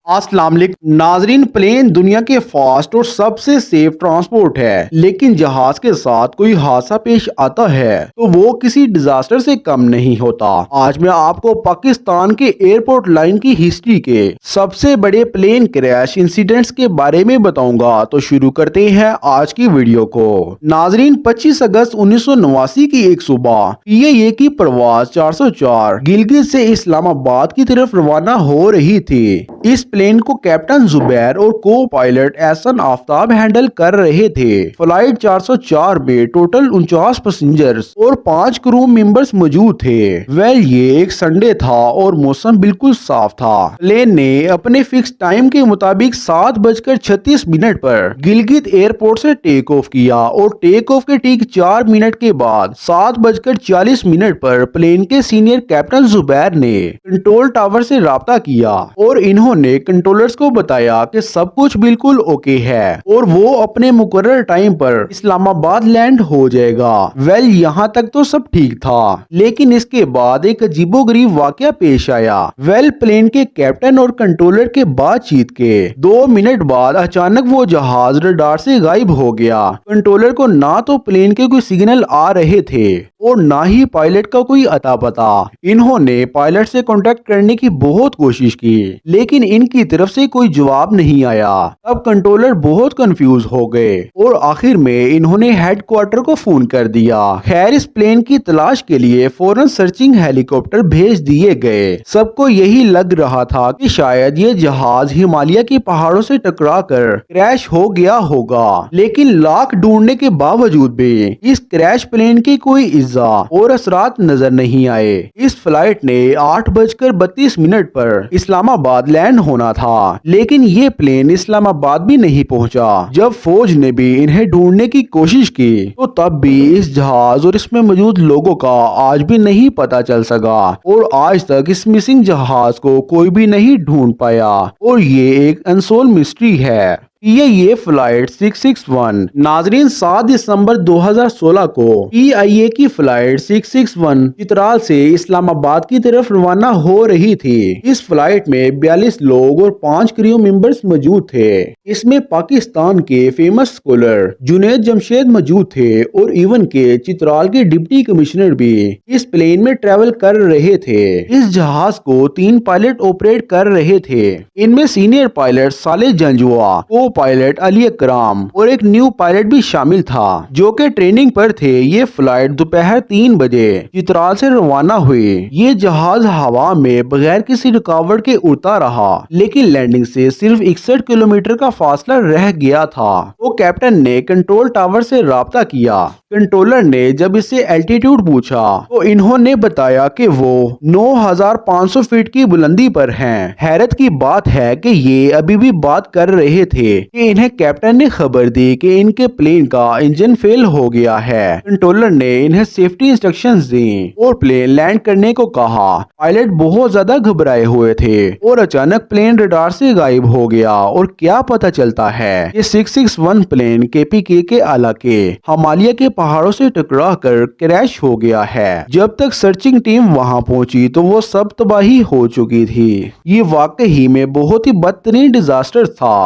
السلام علیکم ناظرین، پلین دنیا کے فاسٹ اور سب سے سیف ٹرانسپورٹ ہے، لیکن جہاز کے ساتھ کوئی حادثہ پیش آتا ہے تو وہ کسی ڈیزاسٹر سے کم نہیں ہوتا۔ آج میں آپ کو پاکستان کے ایئرپورٹ لائن کی ہسٹری کے سب سے بڑے پلین کریش انسیڈنٹس کے بارے میں بتاؤں گا، تو شروع کرتے ہیں آج کی ویڈیو کو۔ ناظرین، 25 اگست 1989 کی ایک صبح PIA کی پرواز 404 گلگت سے اسلام آباد کی طرف روانہ ہو رہی تھی۔ اس پلین کو کیپٹن زبیر اور کو پائلٹ احسن آفتاب ہینڈل کر رہے تھے۔ فلائٹ 404 میں ٹوٹل 49 پیسنجرز اور 5 کرو ممبرز موجود تھے۔ یہ ایک سنڈے تھا اور موسم بالکل صاف تھا۔ پلین نے اپنے فکس ٹائم کے مطابق 7:36 پر گلگت ایئرپورٹ سے ٹیک آف کیا اور ٹیک آف کے ٹھیک 4 منٹ کے بعد 7:40 پر پلین کے سینئر کیپٹن زبیر نے کنٹرول ٹاور سے رابطہ کیا اور انہوں نے کنٹرولرز کو بتایا کہ سب کچھ بالکل اوکے ہے اور وہ اپنے مقرر ٹائم پر اسلام آباد لینڈ ہو جائے گا۔ یہاں تک تو سب ٹھیک تھا، لیکن اس کے بعد ایک عجیب و غریب واقعہ پیش آیا۔ پلین کے کیپٹن اور کنٹرولر کے بات چیت کے 2 منٹ بعد اچانک وہ جہاز ریڈار سے غائب ہو گیا۔ کنٹرولر کو نہ تو پلین کے کوئی سگنل آ رہے تھے اور نہ ہی پائلٹ کا کوئی اتا پتا۔ انہوں نے پائلٹ سے کانٹیکٹ کرنے کی بہت کوشش کی، لیکن ان کی طرف سے کوئی جواب نہیں آیا۔ اب کنٹرولر بہت کنفیوز ہو گئے اور آخر میں انہوں نے ہیڈ کوارٹر کو فون کر دیا۔ خیر، اس پلین کی تلاش کے لیے فوراً سرچنگ ہیلی کاپٹر بھیج دیے گئے۔ سب کو یہی لگ رہا تھا کہ شاید یہ جہاز ہمالیہ کے پہاڑوں سے ٹکرا کر کریش ہو گیا ہوگا، لیکن لاکھ ڈھونڈنے کے باوجود بھی اس کریش پلین کی کوئی اجزا اور اثرات نظر نہیں آئے۔ اس فلائٹ نے 8:32 پر اسلام آباد لینڈ ہونا تھا، لیکن یہ پلین اسلام آباد بھی نہیں پہنچا۔ جب فوج نے بھی انہیں ڈھونڈنے کی کوشش کی تو تب بھی اس جہاز اور اس میں موجود لوگوں کا آج بھی نہیں پتا چل سکا اور آج تک اس مسنگ جہاز کو کوئی بھی نہیں ڈھونڈ پایا اور یہ ایک انسولڈ مسٹری ہے۔ یہ فلائٹ 661 ناظرین 7 دسمبر 2016 کو PIA کی فلائٹ 661 چترال سے اسلام آباد کی طرف روانہ ہو رہی تھی۔ اس فلائٹ میں 42 لوگ اور 5 کریو ممبرز موجود تھے۔ اس میں پاکستان کے فیمس اسکالر جنید جمشید موجود تھے اور ایون کے چترال کے ڈپٹی کمشنر بھی اس پلین میں ٹریول کر رہے تھے۔ اس جہاز کو 3 پائلٹ آپریٹ کر رہے تھے۔ ان میں سینئر پائلٹ صالح جنجوا، کو پائلٹ علی اکرام اور ایک نیو پائلٹ بھی شامل تھا جو کہ ٹریننگ پر تھے۔ یہ فلائٹ دوپہر 3 بجے چترال سے روانہ ہوئی۔ یہ جہاز ہوا میں بغیر کسی رکاوٹ کے اڑتا رہا، لیکن لینڈنگ سے صرف 61 کلومیٹر کا فاصلہ رہ گیا تھا تو کیپٹن نے کنٹرول ٹاور سے رابطہ کیا۔ کنٹرولر نے جب اس سے الٹیٹیوڈ پوچھا تو انہوں نے بتایا کہ وہ 9500 فٹ کی بلندی پر ہیں۔ حیرت کی بات ہے کہ یہ ابھی بھی بات کر رہے تھے کہ انہیں کیپٹن نے خبر دی کہ ان کے پلین کا انجن فیل ہو گیا ہے۔ کنٹرولر نے انہیں سیفٹی انسٹرکشنز دیں اور پلین لینڈ کرنے کو کہا۔ پائلٹ بہت زیادہ گھبرائے ہوئے تھے اور اچانک پلین ریڈار سے غائب ہو گیا اور کیا پتہ چلتا ہے کہ 661 پلین KPK کے علاقے ہمالیہ کے پہاڑوں سے ٹکرا کر کریش ہو گیا ہے۔ جب تک سرچنگ ٹیم وہاں پہنچی تو وہ سب تباہی ہو چکی تھی۔ یہ واقعی میں بہت ہی بدترین ڈیزاسٹر تھا۔